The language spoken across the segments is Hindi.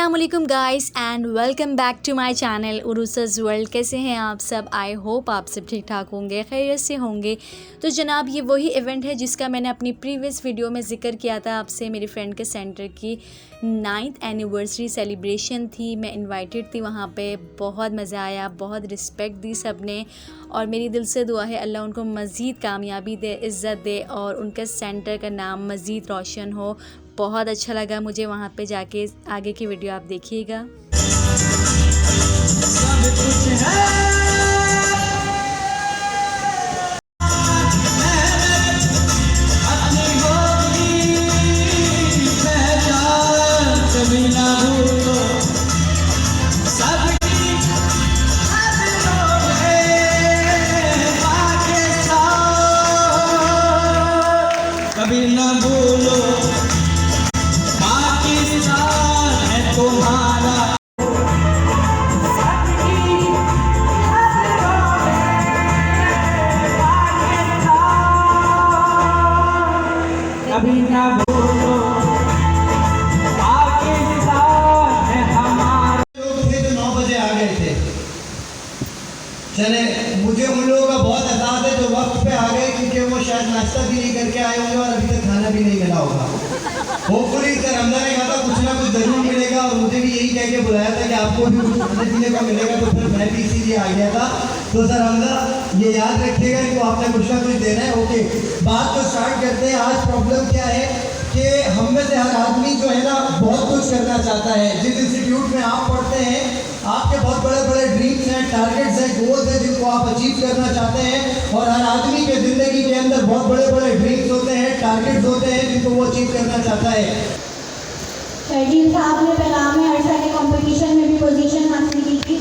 अस्सलामुअलैकुम guys and welcome back to my channel उरुसस वर्ल्ड। कैसे हैं आप सब? आई होप आप सब ठीक ठाक होंगे, खैरियत से होंगे। तो जनाब ये वही इवेंट है जिसका मैंने अपनी प्रीवियस वीडियो में ज़िक्र किया था आपसे। मेरी फ्रेंड के सेंटर की 9th एनिवर्सरी सेलिब्रेशन थी, मैं इनवाइटेड थी वहाँ पे। बहुत मज़ा आया, बहुत रिस्पेक्ट दी सब ने और मेरी दिल से दुआ है अल्लाह उनको मज़ीद कामयाबी दे, इज़्ज़त दे और उनके सेंटर का नाम मज़ीद रोशन हो। बहुत अच्छा लगा मुझे वहाँ पे जाके। आगे की वीडियो आप देखिएगा। कभी ना भूलो पाकिस्तान है तुम्हारा। कभी ना भूलो पाकिस्तान है हमारा। लोग थे तो 9 बजे आ गए थे। चले, मुझे उन लोगों का बहुत एहसास है जो वक्त पे आ गए, क्योंकि वो शायद नाश्ता भी नहीं करके आए होंगे और अभी तक खाना भी नहीं मिला होगा। होपफुली सर रमजान ने कहा था कुछ ना कुछ जरूर मिलेगा और मुझे भी यही कह के बुलाया था कि आपको भी कुछ खाने पीने को मिलेगा, तो फिर मैं भी इसीलिए आ गया था। तो सर हमजा ये याद रखिएगा, इनको आपने कुछ ना कुछ देना है। ओके, बात तो स्टार्ट करते हैं। आज प्रॉब्लम क्या है कि हम में से हर आदमी जो है ना बहुत कुछ करना चाहता है। जिस इंस्टीट्यूट में आप पढ़ते हैं आपके बहुत बड़े बड़े ड्रीम्स हैं, टारगेट्स हैं, गोल्स हैं जिनको आप अचीव करना चाहते हैं। और हर आदमी के ज़िंदगी के अंदर बहुत बड़े बड़े ड्रीम्स होते हैं, टारगेट्स होते हैं जिनको वो अचीव करना चाहता है। शहीद साहब ने पैगाम में अरसा के कंपटीशन में भी पोजीशन हासिल की थी।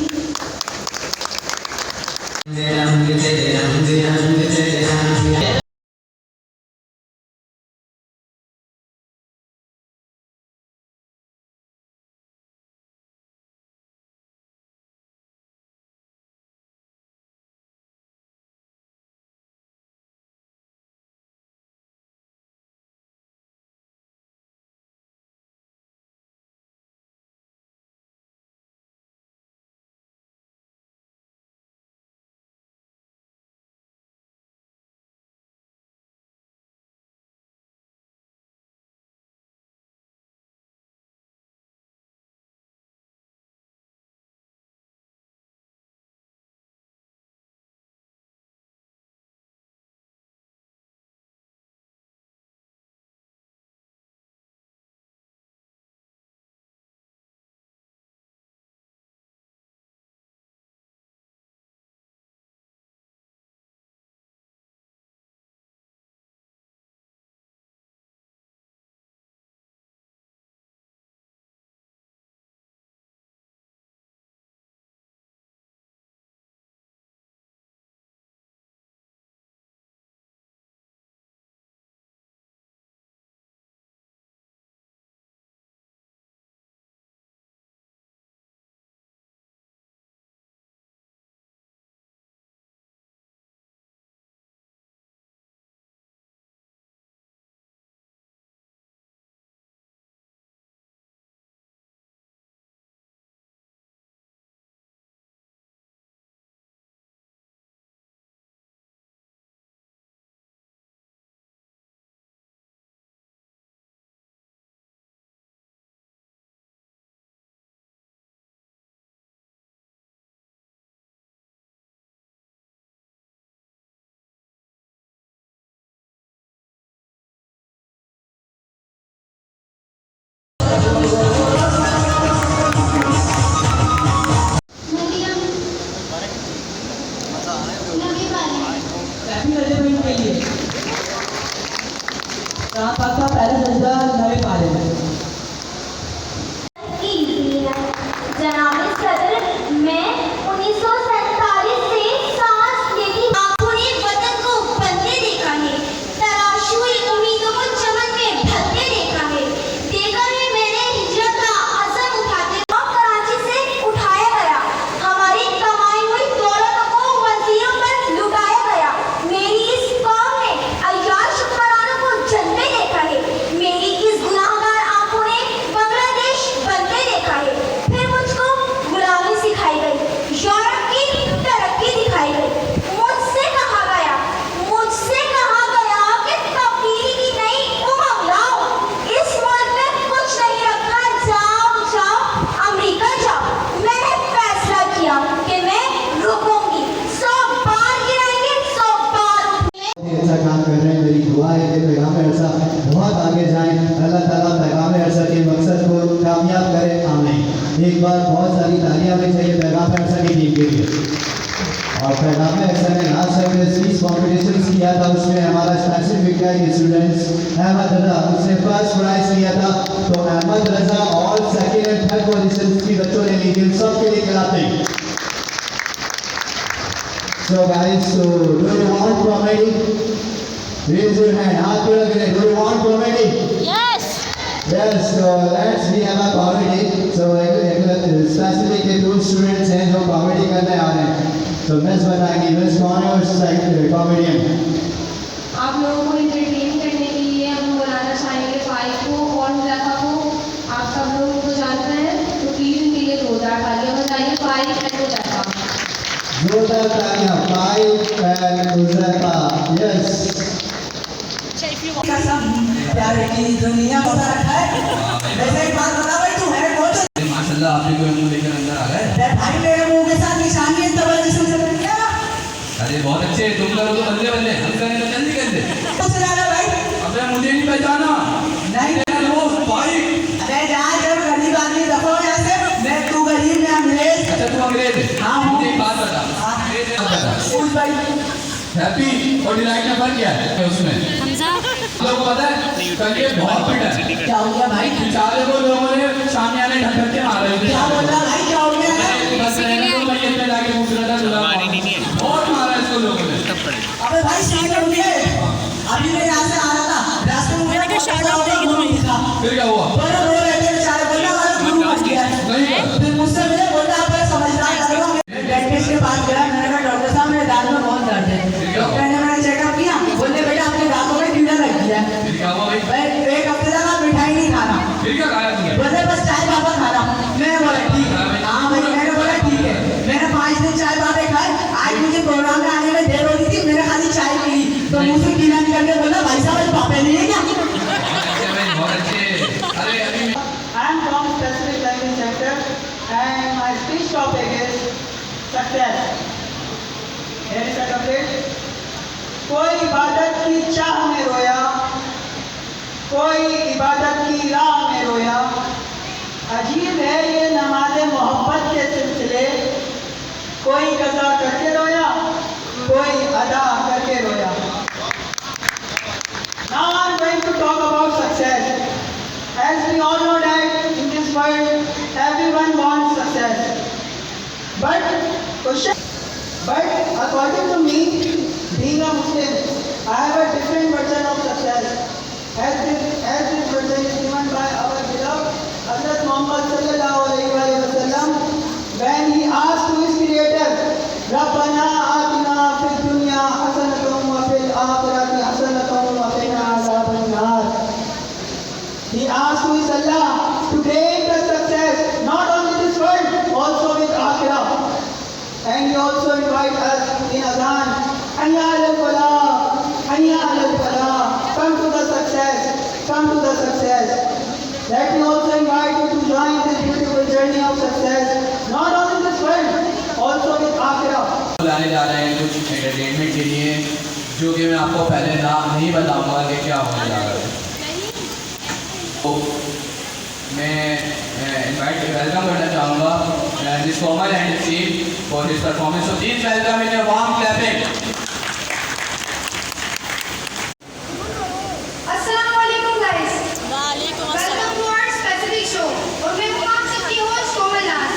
जनाब सदर, मैं 1947 से सांस लेती आंखों ने वतन को बनते देखा है, तराशू हुई उम्मीदों को चमन में ढलते देखा है मैंने हिजरत का अज़म उठाते कराची से उठाया गया, हमारी कमाई हुई दौलत को वज़ीरों पर लुटाया गया। मेरी इस और फिर हमने action last service speech competitions किया था, उसमें हमारा स्पेशल विक्टर के स्टूडेंट्स अहमद रजा उसने फर्स्ट प्राइज लिया था। तो अहमद रजा और सेकंड एंड थर्ड पोजीशन की बच्चों ने ली थी, सबके लिए clapping. So guys, so do you want comedy? Raise your hand. हाथ जोड़ के do you want comedy? Yes. Yes, so let's we have a comedy. So especially के दो स्टूडेंट्स हैं जो कॉमेडी करने आ रहे हैं, तो मिस बताएंगी मिस कौन है उस कॉमेडियन। आप लोगों को एंटरटेन करने के लिए हम बुलाना चाहेंगे फाइव को और मुलाका को। आप सब लोग उनको जानते हैं, तो प्लीज इनके लिए जोरदार तालियां बजाइए। Five and मुलाका। जोरदार तालियां फाइव एंड मुलाका। यस। प्यार की दुनिया है। वैसे एक बात बता भाई, तू है कौन? माशाल्लाह आपने कोई मुंह लेकर अंदर आ गए। भाई मेरे मुंह के साथ निशानी है, तब जिसम से क्या? अरे बहुत अच्छे, तुम करो तो बल्ले बल्ले, हम करें तो जल्दी कर दे। तो चला भाई। अबे मुझे नहीं पहचाना। नहीं दोस्त भाई। अरे जहाँ जब गरीब आदमी दफो यहाँ से। मैं तू गरीब में अंग्रेज। अच्छा तू अंग्रेज है? हाँ। मुझे एक बात बता। अंग्रेज है बता। पूछ भाई। हैप्पी और डिलाइट में फर्क क्या है उसमें? लोगों को पता है कल ये बहुत पिटा है। क्या हो गया भाई? बेचारे को लोगों ने सामने आने ढक के मारा है। क्या बोल रहा भाई? क्या हो गया? बस रहने दो, मैं ये लाके पूछ रहा था बहुत मारा इसको लोगों ने। अबे भाई शांत हो गए। अभी मैं यहाँ से आ रहा था, रास्ते में मैंने कहा शायद आओगे गुरु दिखा। फिर क्या हुआ? पर रो रहे थे बेचारे, बोला हमारा गुरु मर गया। फिर मुझसे मुझे बोला आप समझदार लग रहे हो। मैं डेंटिस्ट के पास गया, मैंने कहा डॉक्टर साहब मेरे दांत में बहुत दर्द है। डॉक्टर ने मैंने चेकअप किया, बोले बेटा आपके दांतों में कीड़ा लग गया है। फिर क्या हुआ भाई? मैं एक हफ्ते तक आप मिठाई नहीं खाना। फिर क्या खाया तुमने? बोले बस चाय पापा खाना। मैंने बोला ठीक है। हाँ भाई मैंने बोला ठीक है। मैंने 5 दिन चाय पापे खाए। आज मुझे प्रोग्राम में आने में देर हो रही थी, मैंने खाली चाय पी ली, तो मुझे कीड़ा निकल के बोला भाई साहब पापे नहीं है क्या? बहुत अच्छे। अरे अभी I am from Specific Language Center and my speech topic is success. Here is the topic. कोई इबादत की चाह में रोया, कोई इबादत की राह में रोया। अजीब है ये नमाज़े मोहब्बत के सिलसिले, कोई कज़ा करके रोया, कोई अदा करके रोया। Now I am going to talk about success. As we all know that in this world everyone wants success. But according to me, being a Muslim, I have a different version of success. As this version is given by our beloved Hazrat Muhammad sallallahu alaihi wasallam when he asked to his creator, Rabbana atina fid dunya hasanatan wa fil akhirati hasanatan wa qina adhaban nar. He asked to his Allah to grant us success not only this world, also with Akhirah. And he also invite us in Adhan, Hayya alal falah, Hayya alal falah, come to the success, come to the success. Let me also invite you to join this beautiful journey of success, not only this world, also with Akhirah. बुलाने जा रहे हैं कुछ एंटरटेनमेंट के लिए, जो कि मैं आपको पहले नाम नहीं बताऊंगा कि क्या होने जा रहा है। तो मैं इनवाइट वेलकम करना चाहूँगा this Komal and team for this performance. So please welcome in a warm clapping. अस्सलाम वालेकुम guys. Welcome to our specific show. और मैं हूं आप सबकी होस्ट कोमल नाज।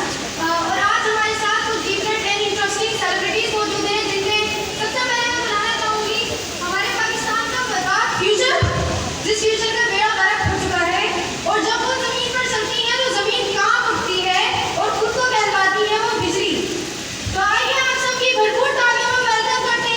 और आज हमारे साथ कुछ डिफरेंट एंड इंटरेस्टिंग सेलिब्रिटीज मौजूद हैं, जिनमें सबसे पहले मैं बुलाना चाहूंगी हमारे पाकिस्तान का बर्बाद फ्यूचर, जिस फ्यूचर का बेड़ा गर्क हो चुका है। और जब वो जमीन पर चलती है तो जमीन कांप उठती है और खुद को कहलवाती है वो बिजली। तो आइए आप सबकी भरपूर तालियों में वेलकम करते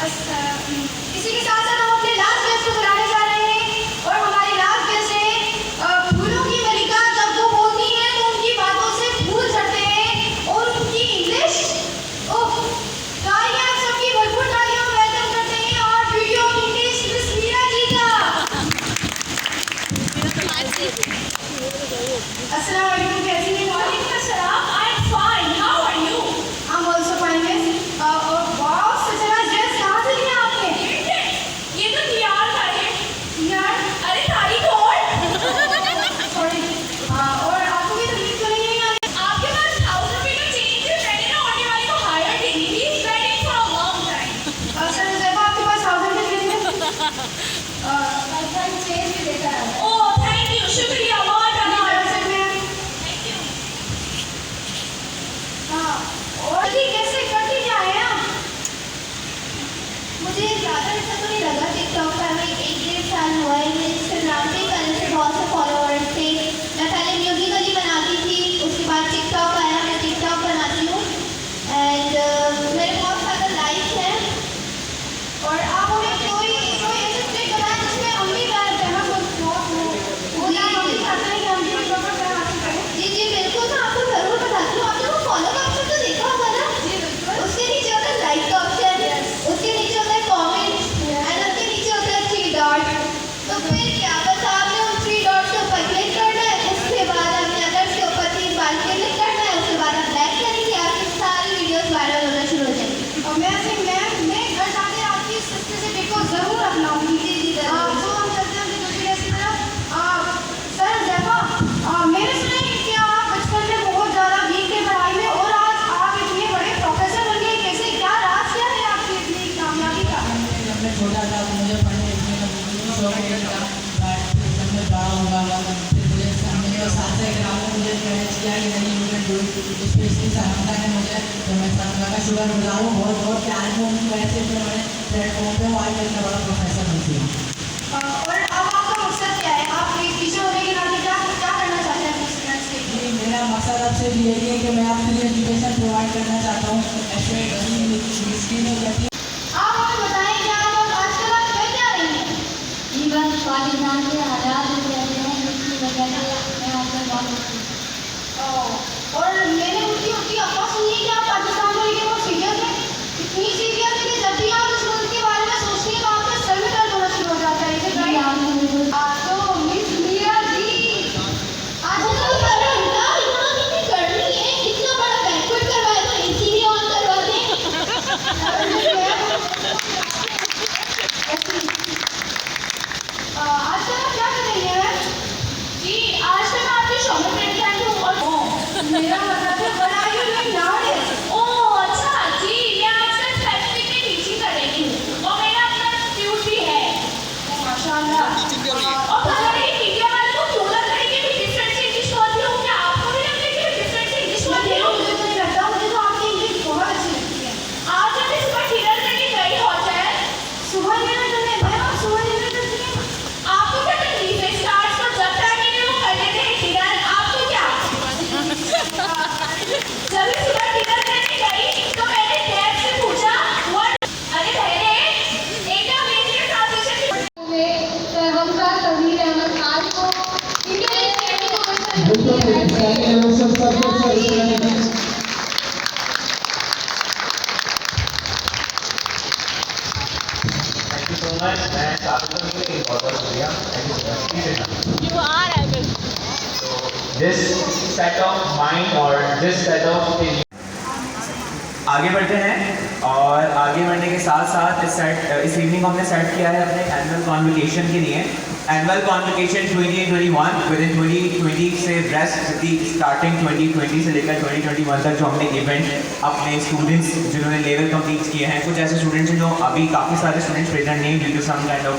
इसी के साथ साथ हम अपने लास्ट गेस्ट को बुलाने जा रहे हैं और हमारी लास्ट गेस्ट है फूलों की मलिका। जब वो बोलती हैं तो उनकी बातों से फूल झड़ते हैं और उनकी इंग्लिश तालियां, आप सबकी भरपूर तालियों में वेलकम करते हैं और video of English miss Meera ji का। अस्सलाम वालेकुम, कैसी हैं? वालेकुम अस्सलाम, I am fine, how are you? I am also fine miss. Wow, such a nice dress, कहां से लिया आपने? ये तो दियार का है। दियार? अरे तारी कौन? सॉरी। और आपको भी तकलीफ तो नहीं है यहाँ? आपके पास 1000 रुपए का चेंज है? मैंने ना ऑटो वाले को हायर की थी, he is waiting for a long time. Sir Zaiba, आपके पास 1000 के चेंज है? चेंज भी देता है। ओह थैंक यू, शुक्रिया, बहुत कैसे करती क्या है आप? मुझे ज़्यादा ऐसा तो नहीं लगा। टिकटॉक पर मैं 1-1.5 साल हुआ है। मेरे इंस्टाग्राम पे पहले से बहुत से फॉलोअर्स थे। मैं पहले म्यूजिकली बनाती थी, उसके बाद टिकटॉक आया, मैं टिकटॉक बनाती हूँ एंड मेरे बहुत सारे लाइक्स हैं। और आप उन्हें कोई ऐसे ट्रिक बनाए जिसमें अम्मी बहन वो या मम्मी चाहते हैं कि हम भी टिकटॉक पर हासिल करें। जी जी बिल्कुल, मैं आपको ज़रूर बताती हूँ। आपने वो फॉलो का ऑप्शन तो देखा होगा ना? उसके नीचे होता है लाइक का ऑप्शन, उसके नीचे होता है कमेंट एंड उसके नीचे होता है 3 डॉट। तो फिर क्या बस आपने उन 3 डॉट्स के ऊपर क्लिक करना है, उसके बाद आपने अदर्स के ऊपर 3 बार क्लिक करना है, उसके बाद आप लाइक करेंगे, आपकी सारी वीडियोस वायरल होना शुरू हो जाएंगी। और मैं घर जाके आपकी सस्ते से टिप को ज़रूर अपनाऊंगी। जी जी ज़रूर। तो हम चलते हैं दूसरी ऐसी तरफ। सर ज़ैबा, मैंने सुना है कि आप बचपन में बहुत ज़्यादा वीक थे पढ़ाई में और आज आप इतने बड़े प्रोफेसर बन गए। कैसे, क्या राज क्या है आपकी इतनी कामयाबी का? जब मैं छोटा था तो मुझे पढ़ने लिखने का बिल्कुल शौक नहीं था, बट जब मैं बड़ा हुआ फिर मुझे मेरे साथ में मुझे मैनेज किया कि नहीं you can do it. Specially सराहना है मुझे, तो मैं सराहना का शुक्रगुजार हूँ बहुत बहुत कि आज मैं उनकी वजह से जो मैंने प्लेटफॉर्म पर आज मैं इतना बड़ा प्रोफेसर बन गया। और अब आपका मकसद क्या है? आप एक टीचर होने के नाते क्या करना चाहते हैं अपने स्टूडेंट्स के लिए? मेरा मकसद अब सिर्फ यही है कि मैं आप फ्री एजुकेशन प्रोवाइड करना चाहता हूँ। ऐसे स्कीमें कहती आप हमें बताएं कि आप आजकल आप कर क्या रही हैं? जी बस पाकिस्तान के हालात हो जाते हैं, इसकी वजह से मैं आपसे बात करती हूँ। और मैंने उनकी अफवाह सुनी है कि आप पाकिस्तान को लेकर बहुत सीरियस हैं। इतनी सीरियस है कि जब भी आप इस मुल्क के बारे में सोचती हैं तो आपके सर में दर्द होना शुरू हो जाता है। इसे जी आपने बिल्कुल तो मिस मीरा जी, आजकल इतनी गर्मी है, इतना बड़ा बैंक्वेट करवाए तो एसी भी ऑन करवा दें। आजकल आप क्या कर रही हैं? जी आजकल मैं आपकी शॉपिंग करने आई हूँ और मेरा मतलब है बनाई हुई नाड़ है। ओह अच्छा जी, मैं आजकल स्पेसिफिक में टीचिंग कर रही हूँ और मेरा अपना इंस्टीट्यूट भी है। माशाल्लाह। और पता नहीं मीडिया वाले को क्यों लग रही है कि डिफरेंट से इंग्लिश बोलती हूँ? क्या आपको भी लग रही है कि डिफरेंट से इंग्लिश बोलती हूँ? मुझे तो नहीं लगता, मुझे तो आपकी इंग्लिश बहुत अच्छी लगती है। आज जब मैं सुबह डिनर करने गई होटल, सुबह डिनर करने गए और सुबह डिनर करते हैं। आपको क्या तकलीफ है? स्टार्ट को जब टाइम मिले वो कर लेते हैं डिनर, आपको क्या? जब मैं सुबह डिनर करने गई तो मैंने डैड से पूछा व्हाट, अरे बहने एक ना मेरे ट्रांसलेशन हमका तमीर अहमद खान को इंडियन स्टडी को थैंक यू सो मच। मैं चाहता हूँ कि बहुत बहुत शुक्रिया। Thank you so much. So this set of mind or this set of आगे बढ़ते हैं और आगे बढ़ने के साथ साथ इस इवनिंग हमने सेट किया है अपने एनुअल कॉन्वोकेशन के लिए। एनुअल कॉन्वोकेशन 2021 विद इन 2020 से रेस्ट स्टार्टिंग 2020 से लेकर 2021 तक जो हमने इवेंट अपने स्टूडेंट्स जिन्होंने लेवल कंप्लीट किए हैं, कुछ ऐसे स्टूडेंट्स हैं जो अभी काफ़ी सारे स्टूडेंट्स प्रेजेंट नहीं due to some kind of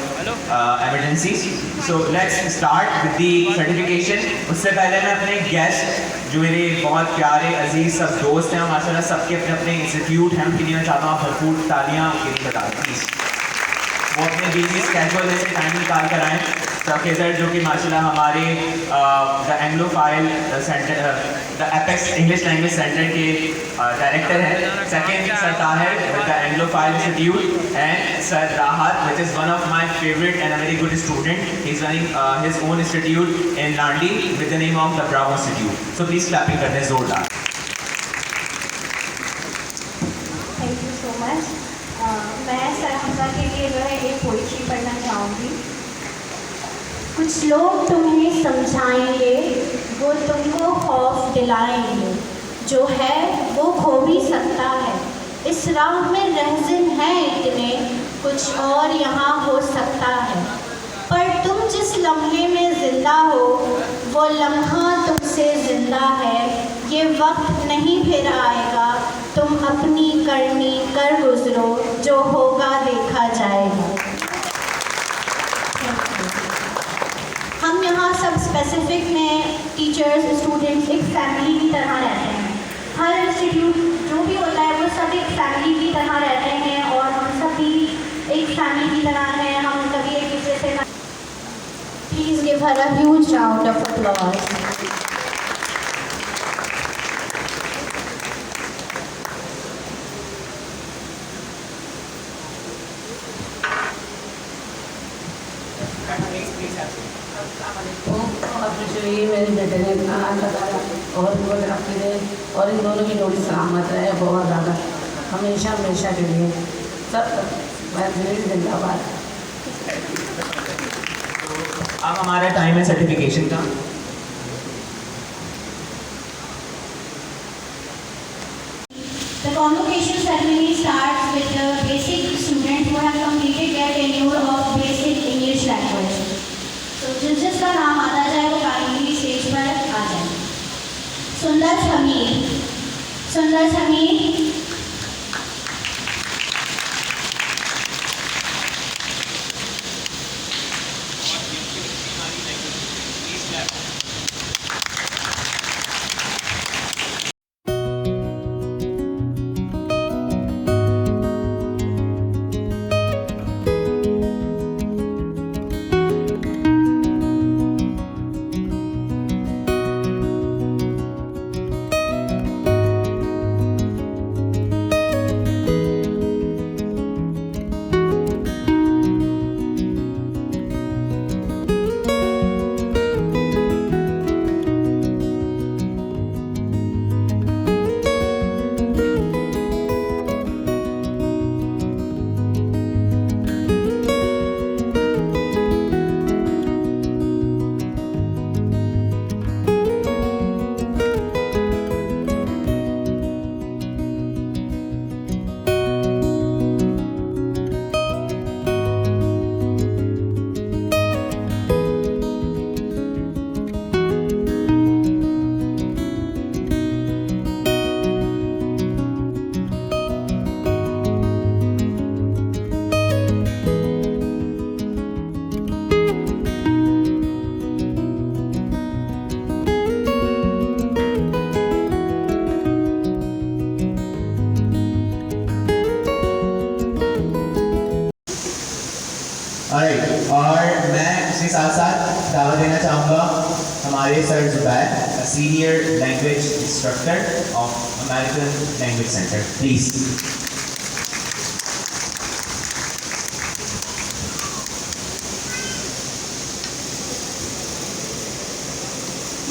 emergencies. So let's start with the certification. उससे पहले मैं अपने गेस्ट जो मेरे बहुत प्यारे अजीज सब दोस्त हैं माशाल्लाह, सबके अपने अपने इंस्टीट्यूट हैं, उनके लिए मैं चाहता हूँ भरपूर तालियां उनके लिए बता दें प्लीज़। वो अपने बिजी स्केड्यूल में से टाइम निकाल कर आएँ। सर जो कि माशाल्लाह हमारे the Anglophile centre the apex English language centre के डायरेक्टर हैं। Second sir Tahir with the Anglophile institute and sir Rahat which is one of my favourite and a very good student. He is running his own institute in Landi with the name of the Bravo institute. So please clapping करते हैं जोरदार। Thank you so much. मैं सर हमजा के लिए जो है एक पोइट्री पढ़ना चाहूँगी। कुछ लोग तुम्हें समझाएंगे, वो तुमको खौफ दिलाएंगे, जो है वो खो भी सकता है। इस राह में रहज़िन है इतने, कुछ और यहाँ हो सकता है। पर तुम जिस लम्हे में ज़िंदा हो, वो लम्हा तुमसे ज़िंदा है। ये वक्त नहीं फिर आएगा, तुम अपनी करनी कर गुज़रो, जो होगा देखा जाएगा। हम यहाँ सब स्पेसिफिक में टीचर्स स्टूडेंट्स एक फैमिली की तरह रहते हैं। हर इंस्टीट्यूट जो भी होता है वो सब एक फैमिली की तरह रहते हैं और हम सब भी एक फैमिली की तरह हैं। हम कभी एक दूसरे से please give her a huge round of applause. ये मेरे बेटे ने इतना बताया और वो तरक्की दे और इन दोनों की जोड़ी सलामत रहे बहुत ज़्यादा, हमेशा हमेशा के लिए। सब जिंदाबाद। अब हमारा टाइम है सर्टिफिकेशन का। The convocation ceremony starts with the basic students who have completed their tenure of basic English language. तो जिसका नाम आता जाए वो काइंडली स्टेज पर आ जाए। सुंदर समीर, सुंदर समीर। और मैं इसके साथ साथ दावा देना चाहूँगा हमारे sir Zubair, senior language instructor of American language centre, please.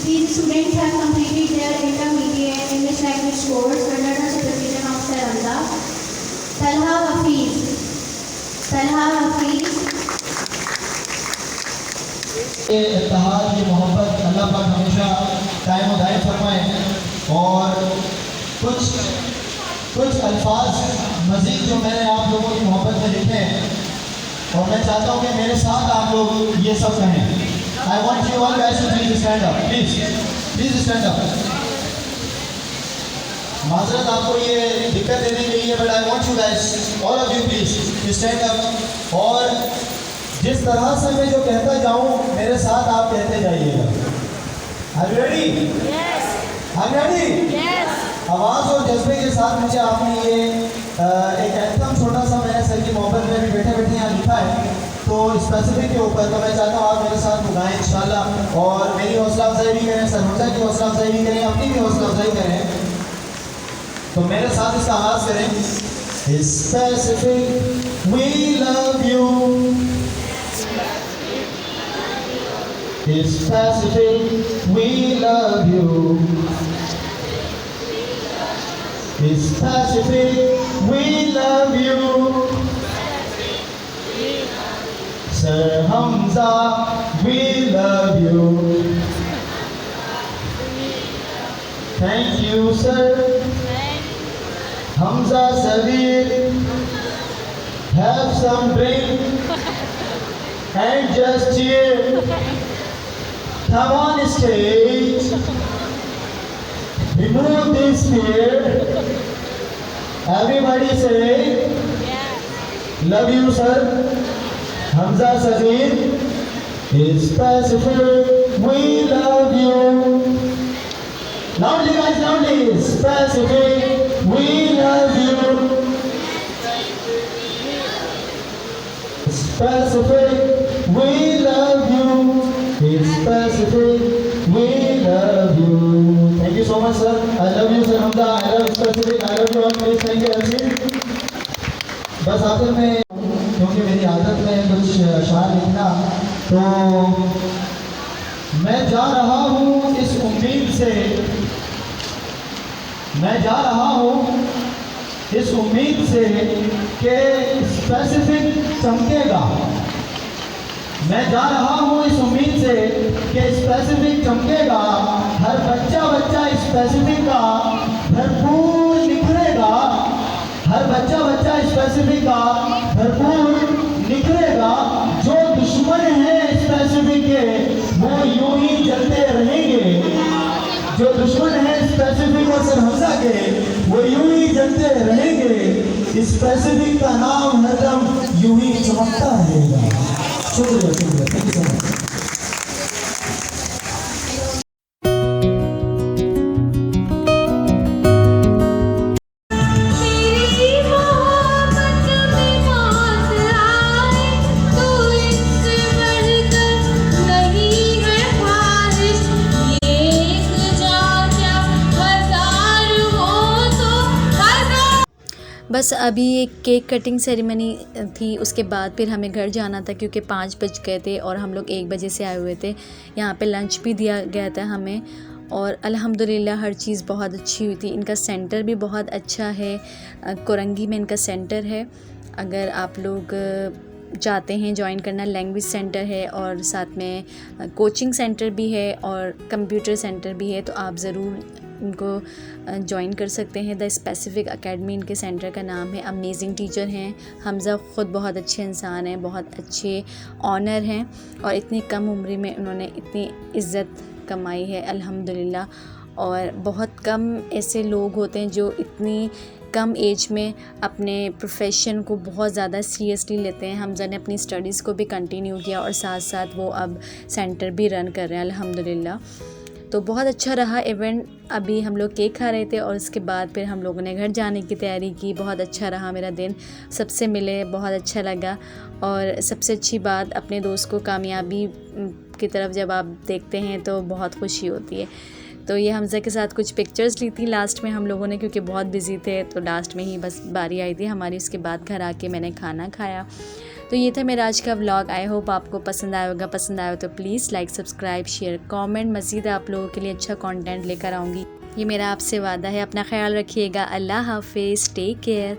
These students have completed their intermediate English language course under the supervision of Sir Hamza. Talha Hafiz, Talha Hafiz। ये इत्तेहाद, ये मोहब्बत अल्लाह पाक हमेशा कायम व दायम फरमाए। और कुछ अल्फाज मज़ीद जो मैंने आप लोगों की मोहब्बत में लिखे हैं और मैं चाहता हूँ कि मेरे साथ आप लोग ये सब कहें। I want you all guys to please stand up, please stand up। माज़रत आपको ये दिक्कत देने के लिए, but I want you guys, all of you please stand up। और जिस तरह से मैं जो कहता जाऊँ मेरे साथ आप कहते जाइएगा। Are you ready? Yes। Are you ready? Yes। आवाज़ और जज्बे के साथ मुझे आपने ये एक एंथम छोटा सा मैंने सर की मोहब्बत में भी बैठे बैठे यहाँ लिखा है, तो तो स्पेसिफिक के ऊपर, तो मैं चाहता हूँ आप मेरे साथ गाएं इंशाल्लाह, और मेरी हौसला अफजाई भी करें, सर हमजा की हौसला अफजाई भी करें, अपनी भी हौसला अफजाई करें। तो मेरे साथ इसका आगाज़ करें। Specific we love you, specific we love you, specific we love you, sir Hamza we love you, thank you sir Hamza Sabir, have some drink and just cheer. Come on stage, remove this fear. Everybody say, love you sir. Hamza Sabir, specific, we love you. Loudly guys, loudly. Specific, we love you. Specific, we love you. Specific, we love you. Thank you so much sir. I love you sir Hamza. I love Specific. I love you all. Please thank you Aziz. बस आखिर में, क्योंकि मेरी आदत में कुछ शायर लिखना, तो मैं जा रहा हूँ इस उम्मीद से, मैं जा रहा हूँ इस उम्मीद से कि स्पेसिफिक चमकेगा। मैं जा रहा हूँ इस उम्मीद से कि स्पेसिफिक चमकेगा। हर बच्चा बच्चा स्पेसिफिक का भरपूर निखरेगा। हर बच्चा बच्चा स्पेसिफिक का भरपूर निखरेगा। जो दुश्मन है स्पेसिफिक के वो यूं ही जलते रहेंगे। जो दुश्मन है स्पेसिफिक और सर हमजा के वो यूं ही जलते रहेंगे। स्पेसिफिक का नाम हरदम यूं ही चमकता रहेगा। शुक्रिया शुक्रिया, थैंक यू सो मच। बस अभी एक केक कटिंग सेरेमनी थी, उसके बाद फिर हमें घर जाना था क्योंकि 5 बज गए थे और हम लोग 1 बजे से आए हुए थे। यहाँ पे लंच भी दिया गया था हमें और अल्हम्दुलिल्लाह हर चीज़ बहुत अच्छी हुई थी। इनका सेंटर भी बहुत अच्छा है, कोरंगी में इनका सेंटर है। अगर आप लोग चाहते हैं ज्वाइन करना, लैंग्वेज सेंटर है और साथ में कोचिंग सेंटर भी है और कंप्यूटर सेंटर भी है, तो आप ज़रूर इनको ज्वाइन कर सकते हैं। द स्पेसिफिक एकेडमी इनके सेंटर का नाम है। अमेजिंग टीचर हैं। हमजा ख़ुद बहुत अच्छे इंसान हैं, बहुत अच्छे ऑनर हैं और इतनी कम उम्र में उन्होंने इतनी इज़्ज़त कमाई है अल्हम्दुलिल्लाह। और बहुत कम ऐसे लोग होते हैं जो इतनी कम एज में अपने प्रोफेशन को बहुत ज़्यादा सीरियसली लेते हैं। हमजा ने अपनी स्टडीज़ को भी कंटिन्यू किया और साथ साथ वो अब सेंटर भी रन कर रहे हैं अल्हम्दुलिल्लाह। तो बहुत अच्छा रहा इवेंट। अभी हम लोग केक खा रहे थे और उसके बाद फिर हम लोगों ने घर जाने की तैयारी की। बहुत अच्छा रहा मेरा दिन, सबसे मिले, बहुत अच्छा लगा। और सबसे अच्छी बात, अपने दोस्त को कामयाबी की तरफ जब आप देखते हैं तो बहुत खुशी होती है। तो ये हमजा के साथ कुछ पिक्चर्स ली थी लास्ट में हम लोगों ने, क्योंकि बहुत बिज़ी थे तो लास्ट में ही बस बारी आई थी हमारी। उसके बाद घर आके मैंने खाना खाया। तो ये था मेरा आज का व्लॉग। आई होप आपको पसंद आया होगा। पसंद आया हो तो please like, subscribe, share, comment. मज़ीद आप लोगों के लिए अच्छा कंटेंट लेकर आऊँगी, ये मेरा आपसे वादा है। अपना ख्याल रखिएगा। अल्लाह हाफिज़, टेक केयर।